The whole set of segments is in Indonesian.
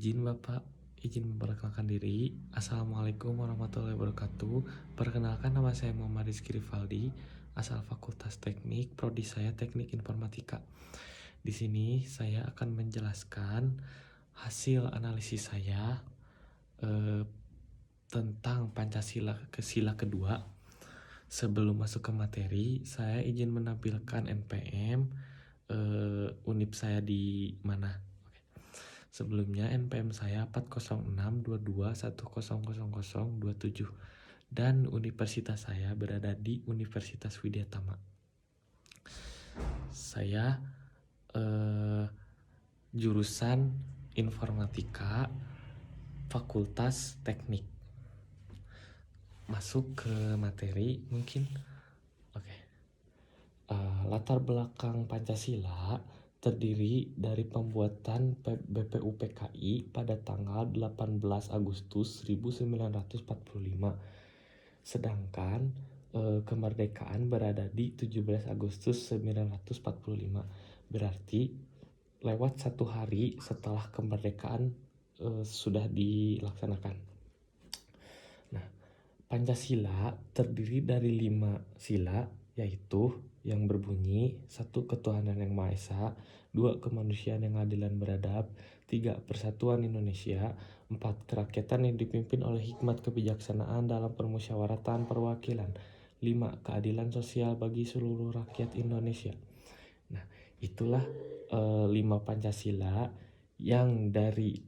Izin Bapak, izin memperkenalkan diri. Assalamualaikum warahmatullahi wabarakatuh. Perkenalkan, nama saya Muhammad Rizky Rivaldi, asal Fakultas Teknik, prodi saya Teknik Informatika. Di sini saya akan menjelaskan hasil analisis saya eh, tentang Pancasila ke sila kedua. Sebelum masuk ke materi, saya izin menampilkan NPM Unip saya di mana. Sebelumnya NPM saya 40622100027 dan universitas saya berada di Universitas Widyatama. Saya jurusan Informatika Fakultas Teknik. Masuk ke materi mungkin. Oke. Latar belakang Pancasila terdiri dari pembuatan BPUPKI pada tanggal 18 Agustus 1945. Sedangkan kemerdekaan berada di 17 Agustus 1945. Berarti lewat 1 hari setelah kemerdekaan sudah dilaksanakan. Nah, Pancasila terdiri dari 5 sila, yaitu yang berbunyi 1. Ketuhanan yang Maha Esa, 2. Kemanusiaan yang adil dan beradab, 3. Persatuan Indonesia, 4. Kerakyatan yang dipimpin oleh hikmat kebijaksanaan dalam permusyawaratan perwakilan, 5. Keadilan sosial bagi seluruh rakyat Indonesia. Nah, itulah 5 Pancasila yang dari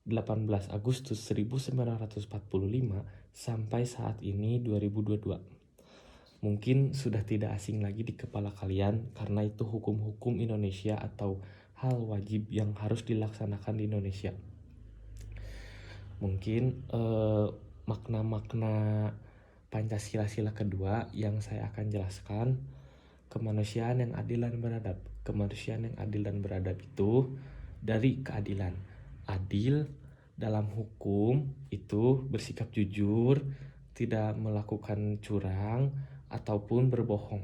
18 Agustus 1945 sampai saat ini 2022. Mungkin sudah tidak asing lagi di kepala kalian karena itu hukum-hukum Indonesia atau hal wajib yang harus dilaksanakan di Indonesia. Mungkin makna-makna Pancasila sila kedua yang saya akan jelaskan. Kemanusiaan yang adil dan beradab. Kemanusiaan yang adil dan beradab itu dari keadilan. Adil dalam hukum itu bersikap jujur, tidak melakukan curang ataupun berbohong.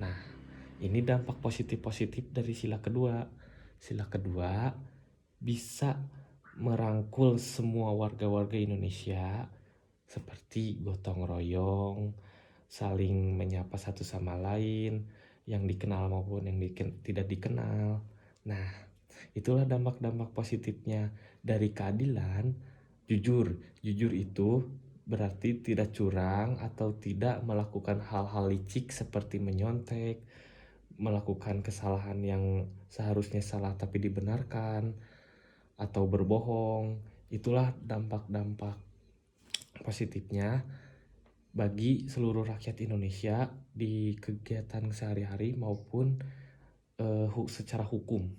Nah, ini dampak positif-positif dari sila kedua. Sila kedua bisa merangkul semua warga-warga Indonesia seperti gotong royong, saling menyapa satu sama lain, yang dikenal maupun yang tidak dikenal. Nah, itulah dampak-dampak positifnya dari keadilan. Jujur itu berarti tidak curang atau tidak melakukan hal-hal licik seperti menyontek, melakukan kesalahan yang seharusnya salah tapi dibenarkan, atau berbohong. Itulah dampak-dampak positifnya bagi seluruh rakyat Indonesia di kegiatan sehari-hari maupun secara hukum.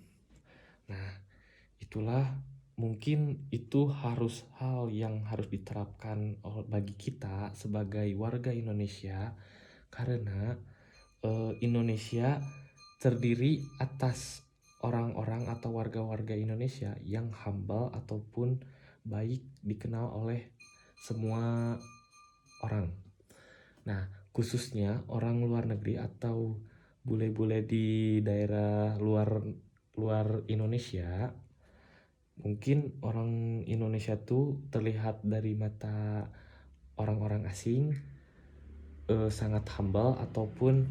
Nah, itulah mungkin itu harus hal yang harus diterapkan bagi kita sebagai warga Indonesia, karena Indonesia terdiri atas orang-orang atau warga-warga Indonesia yang humble ataupun baik, dikenal oleh semua orang. Nah, khususnya orang luar negeri atau bule-bule di daerah luar Indonesia. Mungkin orang Indonesia tuh terlihat dari mata orang-orang asing sangat humble ataupun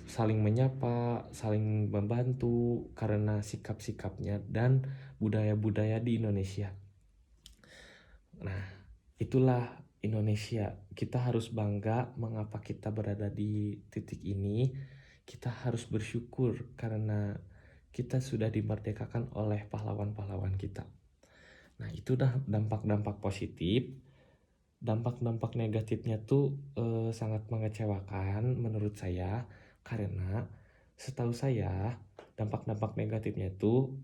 saling menyapa, saling membantu karena sikap-sikapnya dan budaya-budaya di Indonesia. Nah, itulah Indonesia. Kita harus bangga mengapa kita berada di titik ini. Kita harus bersyukur karena kita sudah dimerdekakan oleh pahlawan-pahlawan kita. Nah, itu dah dampak-dampak positif. Dampak-dampak negatifnya tuh sangat mengecewakan menurut saya, karena setahu saya dampak-dampak negatifnya itu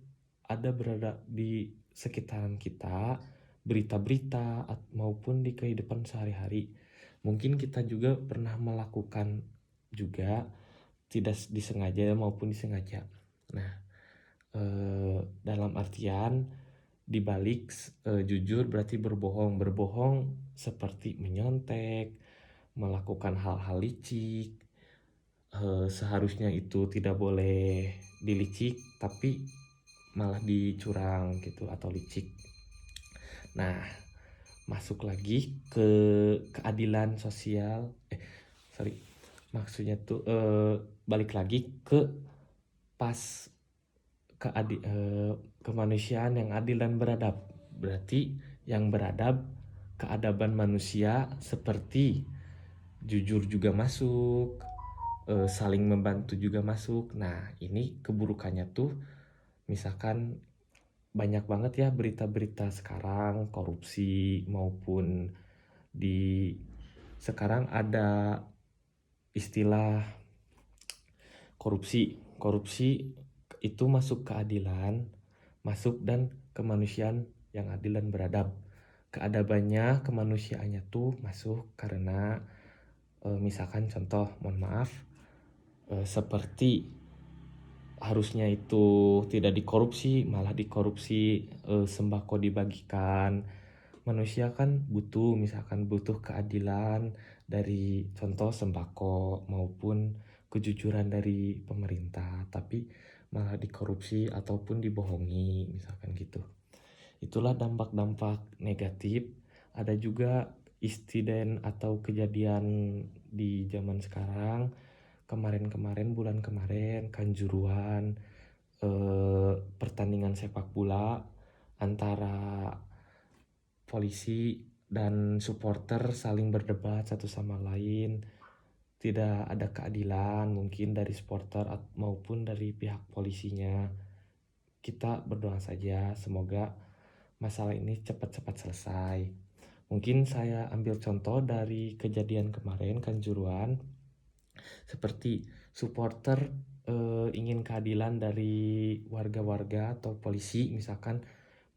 ada berada di sekitaran kita, berita-berita maupun di kehidupan sehari-hari. Mungkin kita juga pernah melakukan juga, tidak disengaja maupun disengaja. Nah, dalam artian dibalik jujur berarti berbohong. Berbohong seperti menyontek, melakukan hal-hal licik. Seharusnya itu tidak boleh dilicik, tapi malah dicurang gitu atau licik. Nah, masuk lagi ke keadilan sosial. Sorry, maksudnya tuh balik lagi ke pas kemanusiaan yang adil dan beradab. Berarti yang beradab, keadaban manusia seperti jujur juga masuk, saling membantu juga masuk. Nah, ini keburukannya tuh misalkan banyak banget ya berita-berita sekarang korupsi maupun di sekarang ada istilah korupsi. Korupsi itu masuk keadilan, masuk dan kemanusiaan yang adil dan beradab. Keadabannya, kemanusiaannya tuh masuk karena misalkan contoh, mohon maaf, seperti harusnya itu tidak dikorupsi, malah dikorupsi, sembako dibagikan. Manusia kan butuh, misalkan butuh keadilan dari contoh sembako maupun kejujuran dari pemerintah, tapi malah dikorupsi ataupun dibohongi, misalkan gitu. Itulah dampak-dampak negatif. Ada juga insiden atau kejadian di zaman sekarang, kemarin-kemarin, bulan kemarin, Kanjuruhan, pertandingan sepak bola antara polisi dan supporter saling berdebat satu sama lain, tidak ada keadilan mungkin dari supporter maupun dari pihak polisinya. Kita berdoa saja semoga masalah ini cepat-cepat selesai. Mungkin saya ambil contoh dari kejadian kemarin Kanjuruhan, seperti supporter ingin keadilan dari warga-warga atau polisi, misalkan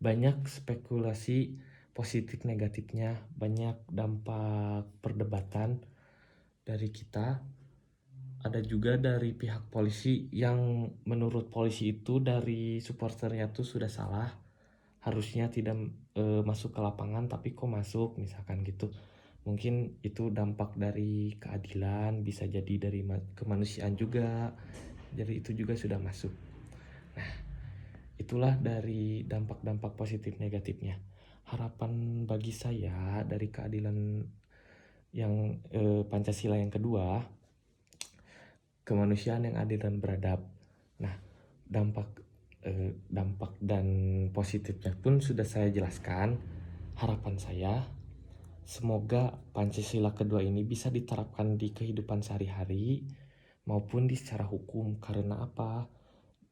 banyak spekulasi positif negatifnya, banyak dampak perdebatan dari kita. Ada juga dari pihak polisi yang menurut polisi itu dari supporternya tuh sudah salah, harusnya tidak masuk ke lapangan tapi kok masuk, misalkan gitu. Mungkin itu dampak dari keadilan, bisa jadi dari kemanusiaan juga, jadi itu juga sudah masuk. Nah, itulah dari dampak-dampak positif negatifnya. Harapan bagi saya dari keadilan yang Pancasila yang kedua, kemanusiaan yang adil dan beradab. Nah, dampak dan positifnya pun sudah saya jelaskan. Harapan saya semoga Pancasila kedua ini bisa diterapkan di kehidupan sehari-hari maupun di secara hukum. Karena apa?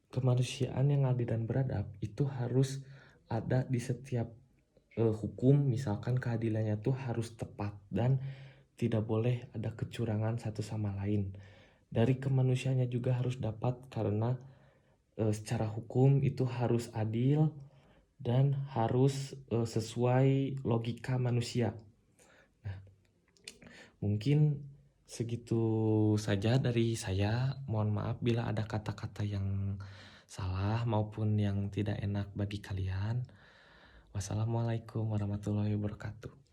Kemanusiaan yang adil dan beradab itu harus ada di setiap hukum. Misalkan keadilannya tuh harus tepat dan tidak boleh ada kecurangan satu sama lain. Dari kemanusiaannya juga harus dapat karena secara hukum itu harus adil dan harus sesuai logika manusia. Nah, mungkin segitu saja dari saya. Mohon maaf bila ada kata-kata yang salah maupun yang tidak enak bagi kalian. Wassalamualaikum warahmatullahi wabarakatuh.